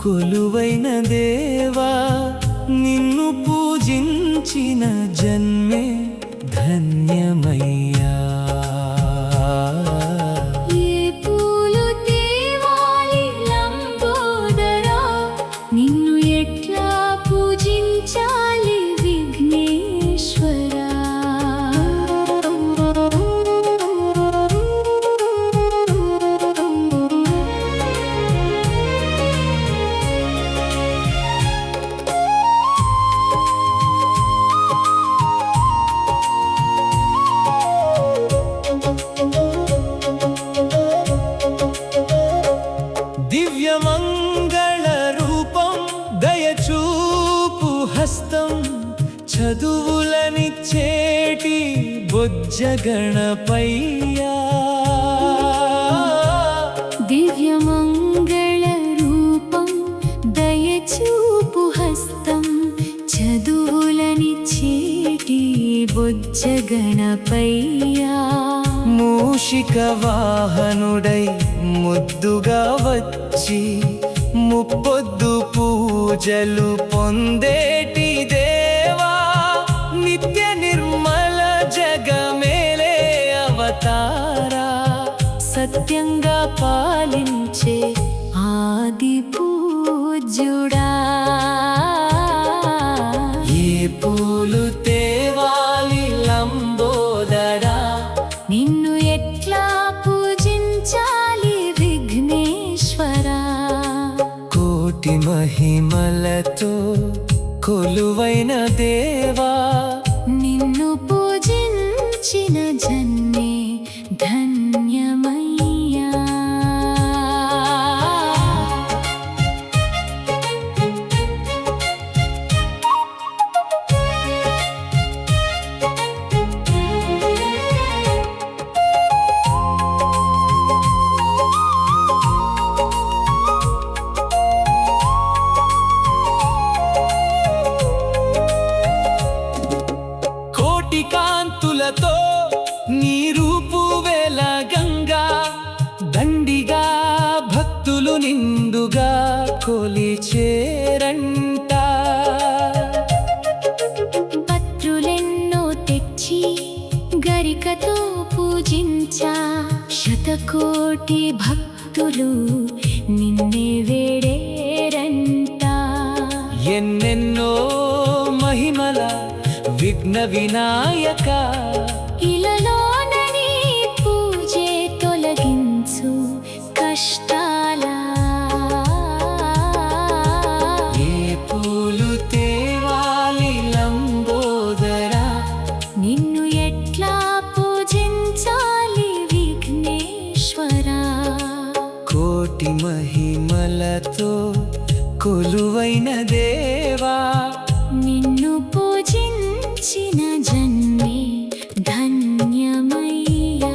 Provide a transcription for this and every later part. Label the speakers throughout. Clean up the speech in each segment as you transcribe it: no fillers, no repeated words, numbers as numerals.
Speaker 1: కొలువైన దేవా నిన్ను పూజించిన జన్మే ధన్యమయ్యా చదువులనిచ్చేటి బొజ్జ గణపయ్యా
Speaker 2: దివ్యమంగళ రూపం దయచూపు హస్తం చదువులనిచ్చేటి బొజ్జ గణపయ్యా
Speaker 1: మూషిక వాహనుడై ముద్దుగా వచ్చి ముప్పొద్దు పూజలు పొందేటి దేవా నిత్య నిర్మల జగమేలే అవతారా
Speaker 2: సత్యంగా పాలించే ఆది పూజ్యుడా
Speaker 1: ఏ పూలు తేవాలి లంబోదరా
Speaker 2: నిన్ను ఎట్లా పూజించాలి విఘ్నేశ్వరా
Speaker 1: కోటి మహిమలతో కొలువైన దేవా
Speaker 2: నిన్ను పూజించిన జన్మే ధన్యమయ్యా
Speaker 1: కాంతులతో నీ రూపు వెలగంగా దండిగా భక్తులు నిండుగా కొలిచేరంట
Speaker 2: పత్రులెన్నో తెచ్చి గరికతో పూజించా శతకోటి భక్తులు నిన్నే వేడేరంట
Speaker 1: ఎన్నెన్నో మహిమల విఘ్న వినాయక
Speaker 2: ఇలలోనని పూజే తొలగించు కష్టాల
Speaker 1: ఏ పూలు తేవాలి లంబోదరా
Speaker 2: నిన్ను ఎట్లా పూజించాలి విఘ్నేశ్వరా
Speaker 1: కోటి మహిమలతో కొలువైన దేవా
Speaker 2: నిన్ను పూజించిన జన్మే ధన్యమయ్యా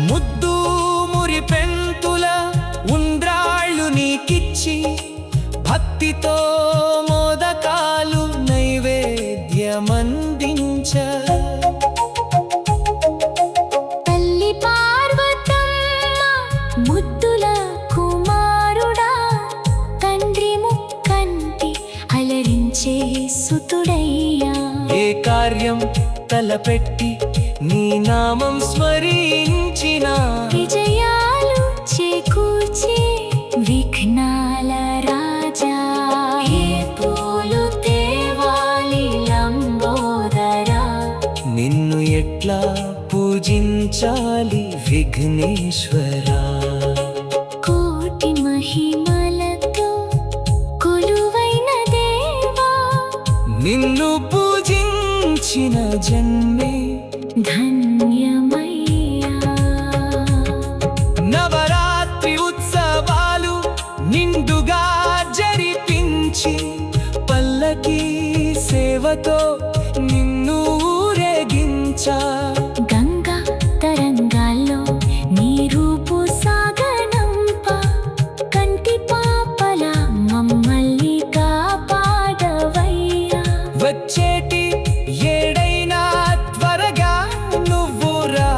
Speaker 1: ముద్దు మురిపెంతుల ఉండ్రాళ్ళు నీకిచ్చి భక్తితో మోదకాలు నైవేద్యమందించ
Speaker 2: ముద్దుల కుమారుడా తండ్రి ముక్కంటి అలరించే సుతుడయ్యా
Speaker 1: ఏ కార్యం తలపెట్టి నీ నామం స్మరించిన
Speaker 2: విజయాలు చేకూర్చే విఘ్నాల రాజా ఏ పూలు తేవాలి లంబోదరా
Speaker 1: నిన్ను ఎట్లా పూజించాలి విఘ్నేశ్వరా
Speaker 2: కోటి మహిమలతో కొలువైన దేవా
Speaker 1: నిన్ను పూజించిన జన్మే
Speaker 2: ధన్యమయ్యా
Speaker 1: నవరాత్రి ఉత్సవాలు నిండుగా జరిపించి పల్లకి సేవతో నిన్ను ఊరేగించా
Speaker 2: గంగా తరంగాల్లో నీ రూపు సాగనంప కంటి పాపల మమ్మల్ని కాపాడవయ్యా
Speaker 1: వచ్చేటి ఏడైనా త్వరగా నువ్వు రా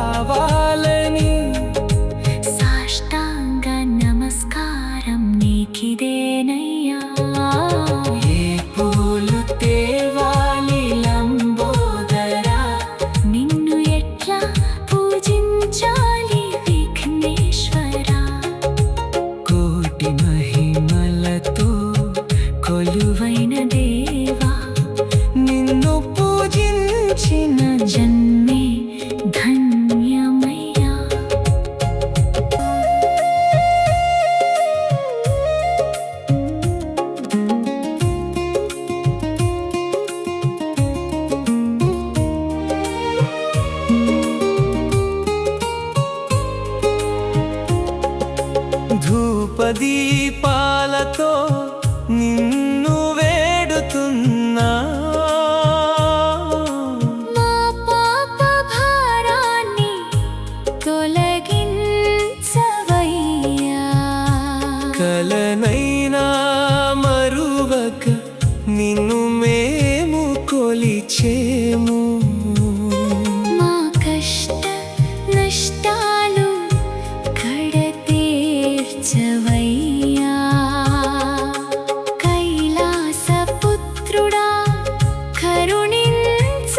Speaker 1: దీపాలతో నిన్ను వేడుతున్నా
Speaker 2: మా పాప భారాన్ని తొలగించవయ్యా
Speaker 1: కలనైనా మరువక నిన్ను మేము కొలిచేము
Speaker 2: మా కష్ట నష్టాలు కడతీర్చవయ్యా కైలాసపుత్రుడా కరుణించవయ్యా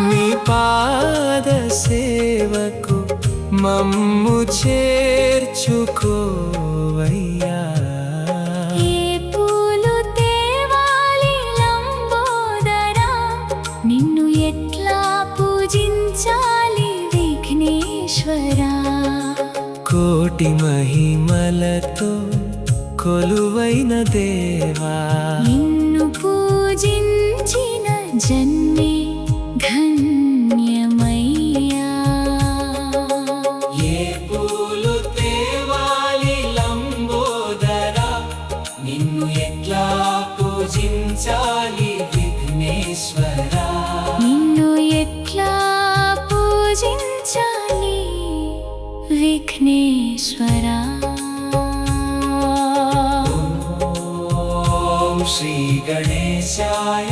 Speaker 1: నీ పాద సేవకు మమ్ము చేర్చుకోవయ్యా
Speaker 2: ఏ పూలు తేవాలి లంబోదరా నిన్ను ఎట్లా పూజించాలి విఘ్నేశ్వరా
Speaker 1: కోటి మహిమలతో కొలువైన దేవా
Speaker 2: నిన్ను పూజించిన జన్మే ధన్యమయ్యా
Speaker 1: ఏ పూలు తేవాలి లంబోదరా నిన్ను ఎట్లా పూజించాలి విఘ్నేశ్వరా
Speaker 2: నిన్ను ఎట్లా పూజించాలి విఘ్నేశ్వరా
Speaker 1: ఓం శ్రీ గణేశాయ